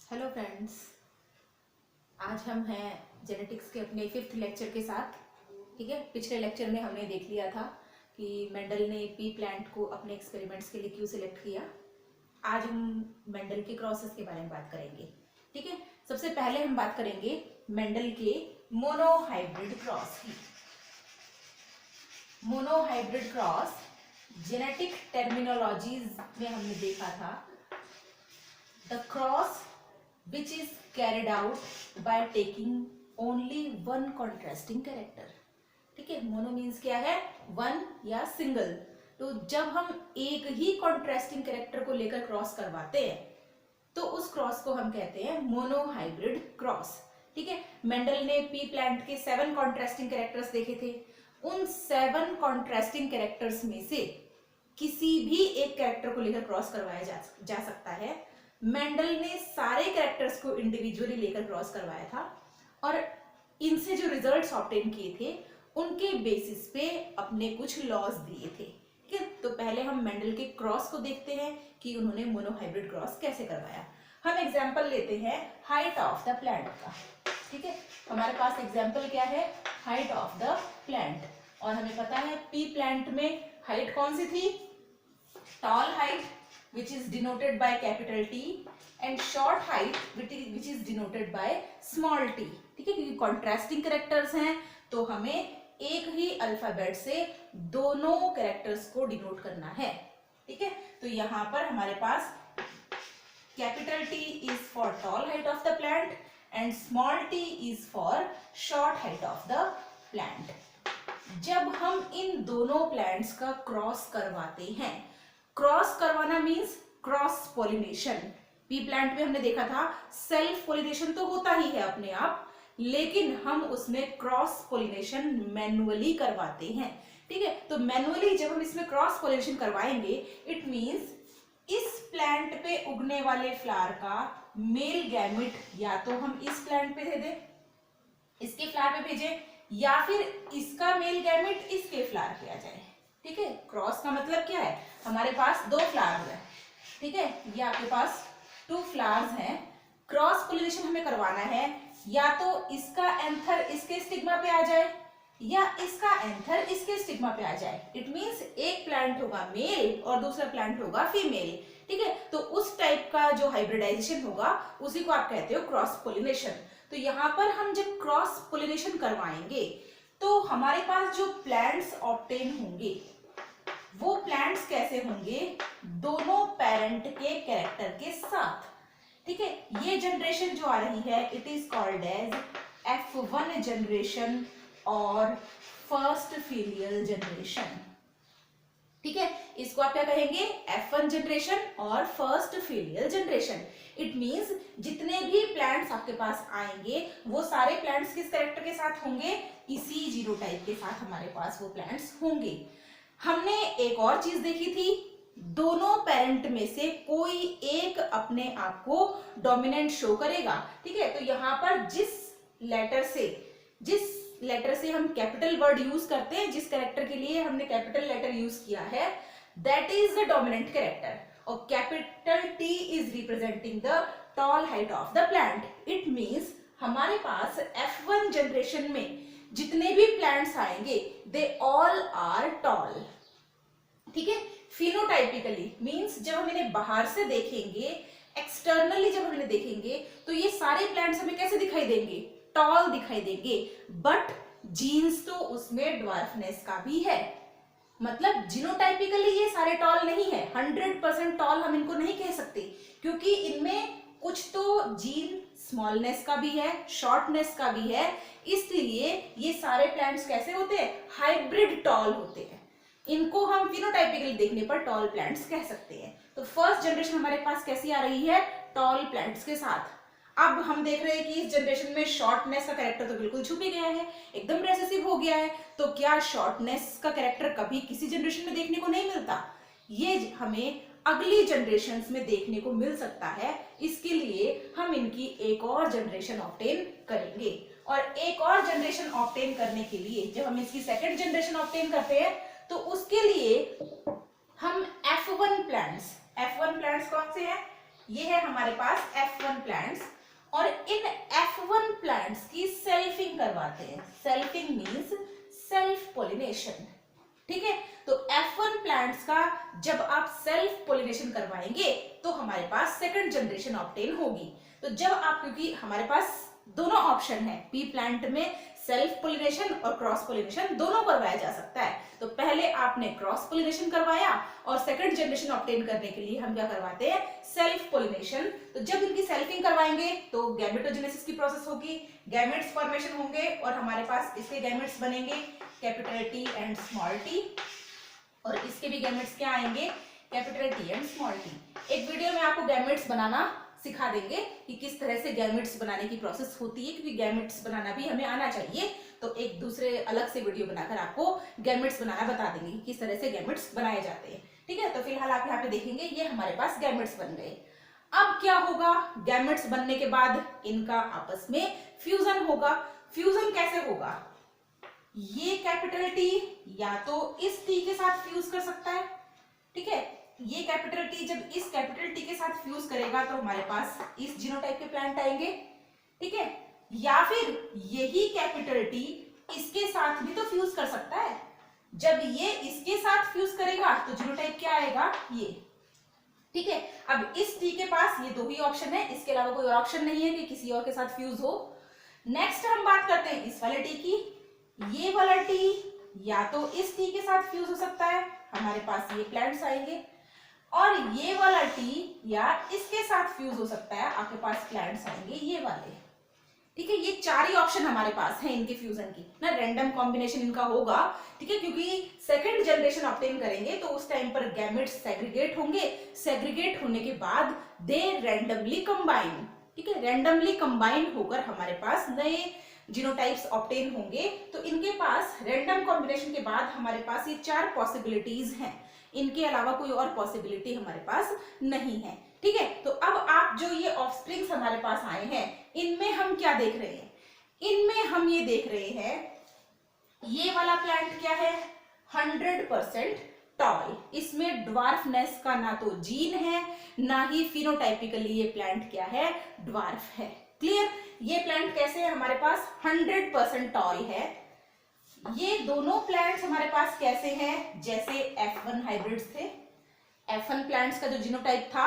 Hello friends, आज हम हैं जेनेटिक्स के अपने 5th लेक्चर के साथ। ठीक है, पिछले लेक्चर में हमने देख लिया था कि मेंडल ने पी प्लांट को अपने एक्सपेरिमेंट्स के लिए क्यों सिलेक्ट किया। आज हम मेंडल के क्रॉसेस के बारे में बात करेंगे। ठीक है, सबसे पहले हम बात करेंगे मेंडल के मोनोहाइब्रिड क्रॉस की। मोनोहाइब्रिड क्रॉस जेनेटिक टर्मिनोलॉजीज में हमने देखा था the cross which is carried out by taking only one contrasting character। ठीक है, मोनो मीन्स क्या है, वन या सिंगल। तो जब हम एक ही कॉन्ट्रास्टिंग कैरेक्टर को लेकर क्रॉस करवाते हैं तो उस क्रॉस को हम कहते हैं मोनोहाइब्रिड क्रॉस। ठीक है, मेंडल ने पी प्लांट के 7 कॉन्ट्रास्टिंग कैरेक्टर्स देखे थे। उन 7 कॉन्ट्रास्टिंग कैरेक्टर्स में से किसी भी एक कैरेक्टर को लेकर क्रॉस करवाया जा सकता है। मेंडल ने सारे कैरेक्टर्स को इंडिविजुअली लेकर क्रॉस करवाया था और इनसे जो रिजल्ट्स ऑब्टेन किए थे उनके बेसिस पे अपने कुछ लॉज दिए थे। ठीक है, तो पहले हम मेंडल के क्रॉस को देखते हैं कि उन्होंने मोनोहाइब्रिड क्रॉस कैसे करवाया। हम एग्जांपल लेते हैं हाइट ऑफ द प्लांट का। ठीक है, हमारे पास एग्जांपल क्या है, हाइट ऑफ द प्लांट। और हमें पता है पी प्लांट में हाइट कौन सी थी, tall height which is denoted by capital T and short height which is denoted by small t। ठीक है, क्योंकि कॉन्ट्रास्टिंग कैरेक्टर्स हैं तो हमें एक ही अल्फाबेट से दोनों कैरेक्टर्स को डिनोट करना है। ठीक है, तो यहाँ पर हमारे पास capital T is for tall height of the plant and small t is for short height of the plant। जब हम इन दोनों प्लांट्स का क्रॉस करवाते हैं, क्रॉस करवाना means cross pollination. P plant में हमने देखा था सेल्फ पॉलिनेशन तो होता ही है अपने आप, लेकिन हम उसमें क्रॉस पॉलिनेशन मैन्युअली करवाते हैं। ठीक है, तो मैन्युअली जब हम इसमें क्रॉस पॉलिनेशन करवाएंगे इट मींस इस प्लांट पे उगने वाले फ्लावर का मेल गैमेट या तो हम इस प्लांट पे दे दें, इसके फ्लावर पे भेजें, या फिर इसका मेल गैमेट इसके फ्लावर पे आ जाए। ठीक है, क्रॉस का मतलब क्या है, हमारे पास 2 फ्लावर्स हैं। ठीक है, ये आपके पास 2 फ्लावर्स हैं। क्रॉस पोलिनेशन हमें करवाना है, या तो इसका एंथर इसके स्टिग्मा पे आ जाए या इसका एंथर इसके स्टिग्मा पे आ जाए। इट मींस एक प्लांट होगा मेल और दूसरा प्लांट होगा फीमेल। ठीक है, तो उस टाइप का जो हाइब्रिडाइजेशन होगा उसी को आप कहते हो क्रॉस पोलिनेशन। तो यहाँ पर हम जब क्रॉस पोलिनेशन करवाएंगे तो हमारे पास जो प्लांट्स ऑब्टेन होंगे वो प्लांट्स कैसे होंगे, दोनों पेरेंट के कैरेक्टर के साथ। ठीक है, ये जनरेशन जो आ रही है it is called as F1 generation और फर्स्ट फीलियल जनरेशन। ठीक है, इसको आप क्या कहेंगे, F1 जनरेशन और first filial generation. It means जितने भी प्लांट्स आपके पास आएंगे वो सारे प्लांट्स किस कैरेक्टर के साथ होंगे, इसी जीनोटाइप के साथ हमारे पास वो प्लांट्स होंगे। हमने एक और चीज देखी थी, दोनों पेरेंट में से कोई एक अपने आप को डोमिनेंट शो करेगा। ठीक है, तो यहाँ पर जिस लेटर से हम कैपिटल वर्ड यूज करते हैं, जिस कैरेक्टर के लिए हमने कैपिटल लेटर यूज किया है that is the dominant character, और capital T is representing the tall height of the plant. It means हमारे पास F1 जनरेशन में जितने भी प्लांट्स आएंगे दे ऑल आर टॉल। ठीक है, फिनोटाइपिकली मींस जब हम इन्हें बाहर से देखेंगे, एक्सटर्नली जब हम इन्हें देखेंगे तो ये सारे प्लांट्स हमें कैसे दिखाई देंगे, टॉल दिखाई देंगे। बट जीन्स तो उसमें ड्वार्फनेस का भी है, मतलब जीनोटाइपिकली ये सारे टॉल नहीं है, 100% टॉल हम इनको नहीं कह सकते, क्योंकि इनमें कुछ तो जीन स्मॉलनेस का भी है, शॉर्टनेस का भी है। इसलिए ये सारे प्लांट्स कैसे होते हैं, हाइब्रिड टॉल होते हैं। इनको हम फिनोटाइपिकली देखने पर टॉल प्लांट्स कह सकते हैं। तो फर्स्ट जनरेशन हमारे पास कैसी आ रही है, टॉल प्लांट्स के साथ। अब हम देख रहे हैं कि इस जनरेशन में शॉर्टनेस का कैरेक्टर तो बिल्कुल छुप ही गया है, एकदम रेसेसिव हो गया है। तो क्या शॉर्टनेस का कैरेक्टर कभी किसी जनरेशन में देखने को नहीं मिलता, ये हमें अगली जनरेशन्स में देखने को मिल सकता है। इसके लिए हम इनकी एक और जनरेशन ऑब्टेन करेंगे, और एक और जनरेशन ऑब्टेन करने के लिए जब हम इसकी सेकंड जनरेशन ऑब्टेन करते हैं तो उसके लिए हम F1 प्लांट्स कौन से हैं, ये है हमारे पास F1 प्लांट्स, और इन F1 प्लांट्स की सेल्फिंग करवाते हैं। सेल्फिंग मींस सेल्फ पोलिनेशन, ठीक है। तो F1 प्लांट्स का जब आप सेल्फ पोलिनेशन करवाएंगे तो हमारे पास सेकंड जनरेशन ऑब्टेन होगी। तो जब आप, क्योंकि हमारे पास दोनों ऑप्शन है, पी प्लांट में सेल्फ पोलिनेशन और क्रॉस पोलिनेशन दोनों करवाया जा सकता है। तो पहले आपने क्रॉस पोलिनेशन करवाया और सेकंड जनरेशन ऑब्टेन करने के लिए हम क्या करवाते हैं, सेल्फ पोलिनेशन। तो जब इनकी सेल्फिंग करवाएंगे तो गैमेटोजेनेसिस की प्रोसेस होगी, गैमेट्स फॉर्मेशन होंगे और हमारे पास इसके गैमेट्स बनेंगे capital T and small T, और इसके भी गैमेट्स क्या आएंगे, capital T and small T. एक वीडियो में आपको गैमेट्स बनाना सिखा देंगे कि किस तरह से गैमेट्स बनाने की प्रोसेस होती है, क्योंकि गैमेट्स बनाना भी हमें आना चाहिए। तो एक दूसरे अलग से वीडियो बनाकर आपको गैमेट्स बनाना बता देंगे कि किस तरह से गैमेट्स बनाए जाते हैं, ठीक है। तो फिलहाल आप यहाँ पे देखेंगे ये हमारे पास गैमेट्स बन गए। अब क्या होगा, गैमेट्स बनने के बाद इनका आपस में फ्यूजन होगा। फ्यूजन कैसे होगा, ये कैपिटल टी या तो इस टी के साथ फ्यूज कर सकता है, ठीक है। ये कैपिटल टी जब इस कैपिटल टी के साथ फ्यूज करेगा तो हमारे पास इस जीनोटाइप के प्लांट आएंगे, ठीक है। या फिर यही कैपिटल टी इसके साथ भी तो फ्यूज कर सकता है। जब ये इसके साथ फ्यूज करेगा तो जीनोटाइप क्या आएगा, ये, ठीक है। अब इस टी के पास ये दो ही ऑप्शन है, इसके अलावा कोई और ऑप्शन नहीं है कि किसी और के साथ फ्यूज हो। नेक्स्ट हम बात करते हैं इस वाले टी की। ये वाला टी या तो इस टी के साथ फ्यूज हो सकता है, हमारे पास ये प्लांट्स आएंगे, और ये वाला टी या इसके साथ फ्यूज हो सकता है, आपके पास प्लांट्स आएंगे ये वाले, ठीक है। ये चार ही ऑप्शन हमारे पास है इनके फ्यूजन की ना, रैंडम कॉम्बिनेशन इनका होगा, ठीक है, क्योंकि सेकंड जनरेशन ऑब्टेन करेंगे तो उस टाइम पर गैमेट्स सेग्रीगेट होंगे। सेग्रीगेट होने के बाद दे रैंडमली कंबाइन, ठीक है, रैंडमली कंबाइन होकर हमारे पास नए जीनोटाइप्स ऑब्टेन होंगे। तो इनके पास रैंडम कॉम्बिनेशन के बाद हमारे पास ये चार पॉसिबिलिटीज हैं, इनके अलावा कोई और पॉसिबिलिटी हमारे पास नहीं है, ठीक है। तो अब आप जो ये ऑफस्प्रिंग्स हमारे पास आए हैं, इनमें हम क्या देख रहे हैं, इनमें हम ये देख रहे हैं, ये वाला प्लांट क्या है, 100% टॉल। इसमें ड्वार्फनेस का ना तो जीन है, ना ही फिनोटाइपिकली ये प्लांट क्या है, ड्वार्फ है। क्लियर, ये प्लांट कैसे है हमारे पास, 100% टॉल है। ये दोनों प्लांट्स हमारे पास कैसे हैं, जैसे F1 हाइब्रिड्स थे। F1 प्लांट्स का जो जीनोटाइप था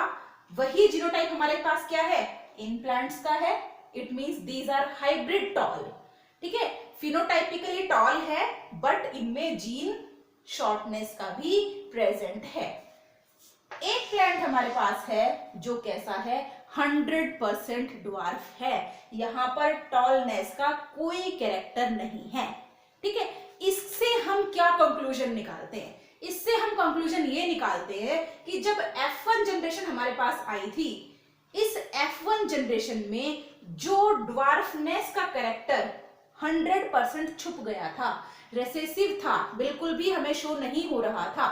वही जीनोटाइप हमारे पास क्या है, इन प्लांट्स का है। It means these are hybrid tall, ठीक है। फिनोटाइपिकली टॉल है बट इनमें जीन शॉर्टनेस का भी प्रेजेंट है। एक प्लांट हमारे पास है जो कैसा है, 100% ड्वार्फ है, यहां पर टॉलनेस का कोई कैरेक्टर नहीं है, ठीक है। इससे हम क्या कंक्लूजन निकालते हैं, इससे हम कंक्लूजन ये निकालते हैं कि जब F1 जनरेशन हमारे पास आई थी, इस F1 जनरेशन में जो ड्वार्फनेस का कैरेक्टर 100% छुप गया था, रेसेसिव था, बिल्कुल भी हमें शो नहीं हो रहा था,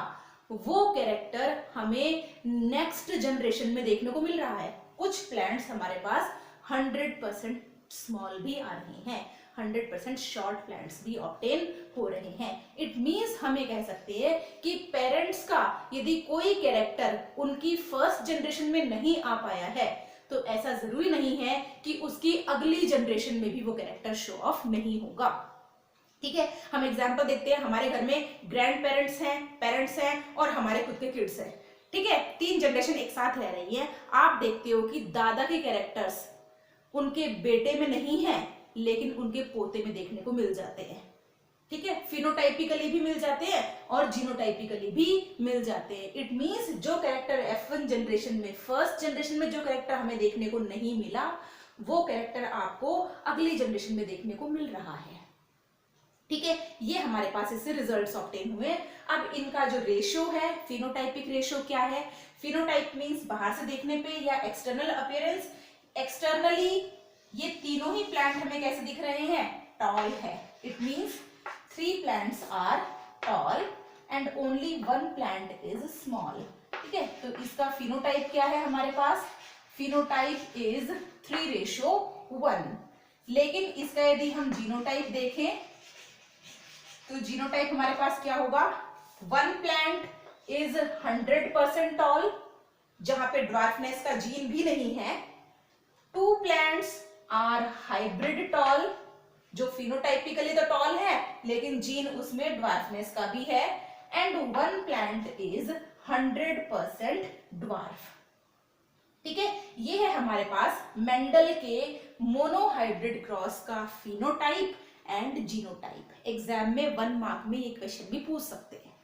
वो कैरेक्टर हमें नेक्स्ट जनरेशन में देखने को मिल रहा है। कुछ प्लांट्स हमारे पास 100% स्मॉल भी आ रहे हैं, 100% शॉर्ट प्लांट्स भी ऑब्टेन हो रहे हैं। इट मींस हमें कह सकते हैं कि पेरेंट्स का यदि कोई कैरेक्टर उनकी फर्स्ट जनरेशन में नहीं आ पाया है तो ऐसा जरूरी नहीं है कि उसकी अगली जनरेशन में भी वो कैरेक्टर शो ऑफ नहीं होगा, ठीक है। हम एग्जांपल देखते हैं, हमारे घर में ग्रैंड पेरेंट्स हैं, पेरेंट्स हैं और हमारे खुद के किड्स हैं, ठीक है, 3 जनरेशन एक साथ रह रही हैं। आप देखते हो कि दादा के कैरेक्टर्स उनके बेटे में नहीं है लेकिन उनके पोते में देखने को मिल जाते हैं, ठीक है। फिनोटाइपिकली भी मिल जाते हैं और जीनोटाइपिकली भी मिल जाते हैं। इट मींस जो कैरेक्टर F1 जनरेशन में, फर्स्ट जनरेशन में जो कैरेक्टर हमें देखने को नहीं मिला, वो कैरेक्टर आपको अगली जनरेशन में देखने को मिल रहा है, ठीक है। ये हमारे पास इससे रिजल्ट्स ऑब्टेन हुए। अब इनका जो रेशियो है, फिनोटाइपिक रेशियो क्या है, फिनोटाइप मींस बाहर से देखने पे या एक्सटर्नल अपीयरेंस। एक्सटर्नली ये तीनों ही प्लांट हमें कैसे दिख रहे हैं, टॉल है। It means 3 plants are tall and only 1 plant is small, ठीक है। तो इसका फिनोटाइप क्या है हमारे पास, फिनोटाइप इज 3:1। लेकिन इसका यदि हम जीनोटाइप देखें तो जीनोटाइप हमारे पास क्या होगा, 1 plant is 100% tall जहां पे ड्वार्फनेस का जीन भी नहीं है। 2 प्लांट्स आर हाइब्रिड टॉल, जो फिनोटाइपिकली तो टॉल है लेकिन जीन उसमें ड्वार्फनेस का भी है। And 1 plant is 100% dwarf. ठीक है, ये है हमारे पास मेंडल के मोनोहाइब्रिड क्रॉस का फिनोटाइप एंड जीनोटाइप। एग्जाम में 1 मार्क में ये क्वेश्चन भी पूछ सकते हैं।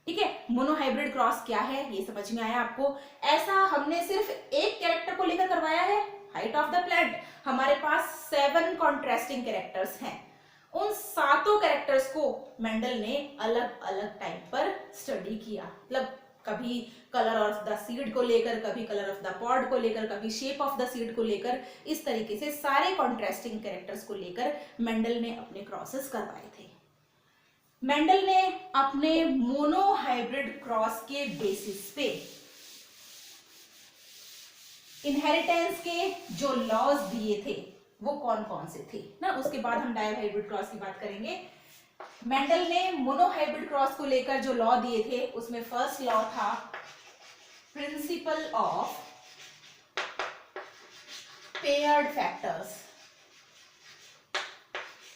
ठीक है, मोनोहाइब्रिड क्रॉस क्या है ये समझ में आया आपको। ऐसा हमने सिर्फ एक कैरेक्टर को लेकर करवाया है, हाइट ऑफ द प्लांट। हमारे पास 7 कॉन्ट्रास्टिंग कैरेक्टर्स हैं। उन 7 कैरेक्टर्स को मेंडल ने अलग अलग टाइम पर स्टडी किया। मतलब कभी कलर ऑफ द सीड को लेकर, कभी कलर ऑफ द पॉड को लेकर, कभी शेप ऑफ द सीड को लेकर, इस तरीके से सारे कॉन्ट्रास्टिंग कैरेक्टर्स को लेकर मेंडल ने अपने क्रॉसेस करवाए थे। मेंडल ने अपने मोनोहाइब्रिड क्रॉस के बेसिस पे इनहेरिटेंस के जो लॉज दिए थे वो कौन कौन से थे ना, उसके बाद हम डायहाइब्रिड क्रॉस की बात करेंगे। मेंडल ने मोनोहाइब्रिड क्रॉस को लेकर जो लॉ दिए थे उसमें फर्स्ट लॉ था प्रिंसिपल ऑफ पेयर्ड फैक्टर्स।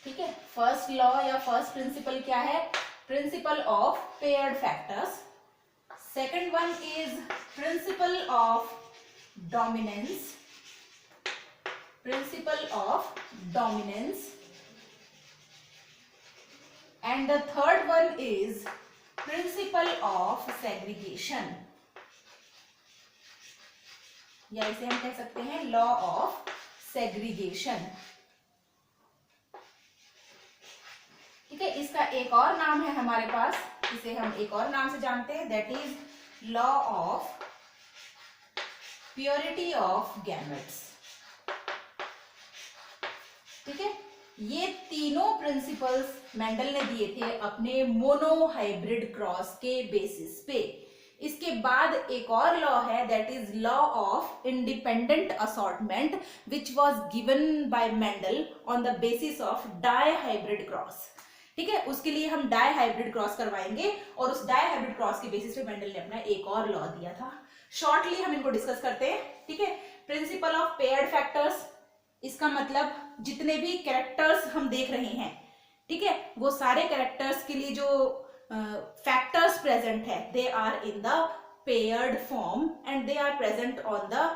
ठीक है, फर्स्ट लॉ या फर्स्ट प्रिंसिपल क्या है? Principle of paired factors. Second one is principle of dominance, principle of dominance. And the third one is principle of segregation, या इसे हम कह सकते हैं लॉ ऑफ सेग्रीगेशन। ठीक है, इसका एक और नाम है हमारे पास, इसे हम एक और नाम से जानते हैं, that is law of purity of gametes. ठीक है, ये तीनों प्रिंसिपल्स मेंडल ने दिए थे अपने मोनोहाइब्रिड क्रॉस के बेसिस पे। इसके बाद एक और लॉ है, that is law of independent assortment which was given by Mendel on the basis of dihybrid cross. ठीक है, उसके लिए हम डायहाइब्रिड क्रॉस करवाएंगे और उस डायहाइब्रिड क्रॉस के बेसिस पे मेंडल ने अपना एक और लॉ दिया था। शॉर्टली हम इनको डिस्कस करते हैं। ठीक है, प्रिंसिपल ऑफ पेयर्ड फैक्टर्स, इसका मतलब जितने भी कैरेक्टर्स हम देख रहे हैं, ठीक है, वो सारे कैरेक्टर्स के लिए जो फैक्टर्स प्रेजेंट है they are in the paired form and they are present on the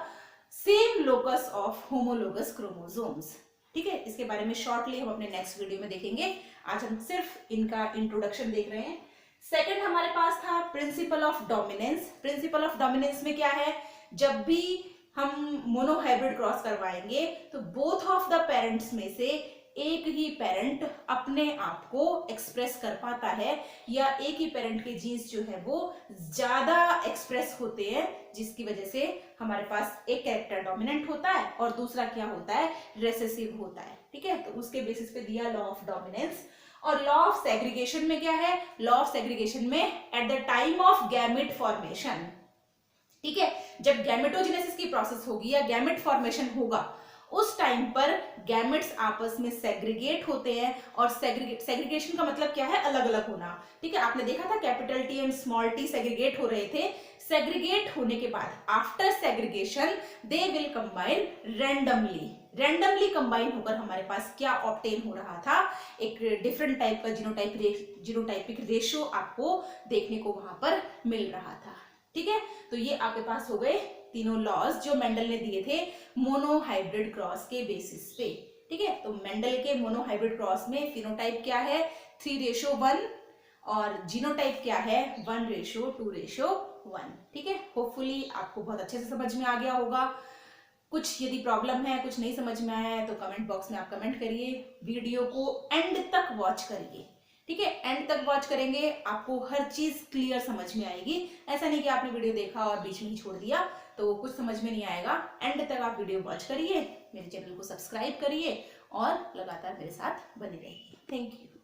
same locus of homologous chromosomes. ठीक है, इसके बारे में शॉर्टली हम अपने नेक्स्ट वीडियो में देखेंगे। आज हम सिर्फ इनका इंट्रोडक्शन देख रहे हैं। सेकंड हमारे पास था principle of dominance. Principle of dominance में क्या है, जब भी हम मोनोहाइब्रिड क्रॉस करवाएंगे तो बोथ ऑफ द पेरेंट्स में से एक ही पेरेंट अपने आप को एक्सप्रेस कर पाता है, या एक ही पेरेंट के जीन्स जो है वो ज्यादा एक्सप्रेस होते हैं, जिसकी वजह से हमारे पास एक कैरेक्टर डोमिनेंट होता है और दूसरा क्या होता है, रेसेसिव होता है। ठीक है, तो उसके बेसिस पे दिया लॉ ऑफ डोमिनेंस। और लॉ ऑफ सेग्रीगेशन में क्या है, लॉ ऑफ सेग्रीगेशन में at the time of gamete formation, ठीक है, जब गैमेटोजेनेसिस की प्रोसेस होगी या गैमेट फॉर्मेशन होगा उस टाइम पर गैमेट्स आपस में सेग्रीगेट होते हैं। और सेग्रीगेशन का मतलब क्या है, अलग अलग होना। ठीक है, आपने देखा था capital T and small T segregate हो रहे थे। सेग्रीगेट होने के बाद after segregation they will combine randomly. Randomly combine होकर हमारे पास क्या ऑब्टेन हो रहा था, एक डिफरेंट टाइप का जीनोटाइपिक रेशियो आपको देखने को वहां पर मिल रहा था। ठीक है, तो ये आपके पास हो गए तीनों लॉज जो मेंडल ने दिए थे मोनोहाइब्रिड क्रॉस के बेसिस पे। ठीक है, तो मेंडल के मोनोहाइब्रिड क्रॉस में फिनोटाइप क्या है, 3:1 और जीनोटाइप क्या है, 1:2:1। ठीक है, होपफुली आपको बहुत अच्छे से समझ में आ गया होगा। कुछ यदि प्रॉब्लम है, कुछ नहीं समझ में आया है तो कमेंट बॉक्स में आप कमेंट करिए। वीडियो को एंड तक वॉच करिए। ठीक है, एंड तक वॉच करेंगे आपको हर चीज क्लियर समझ में आएगी। ऐसा नहीं कि आपने वीडियो देखा और बीच में ही छोड़ दिया तो कुछ समझ में नहीं आएगा। एंड तक आप वीडियो वॉच करिए, मेरे चैनल को सब्सक्राइब करिए और लगातार मेरे साथ बने रहिए। Thank you.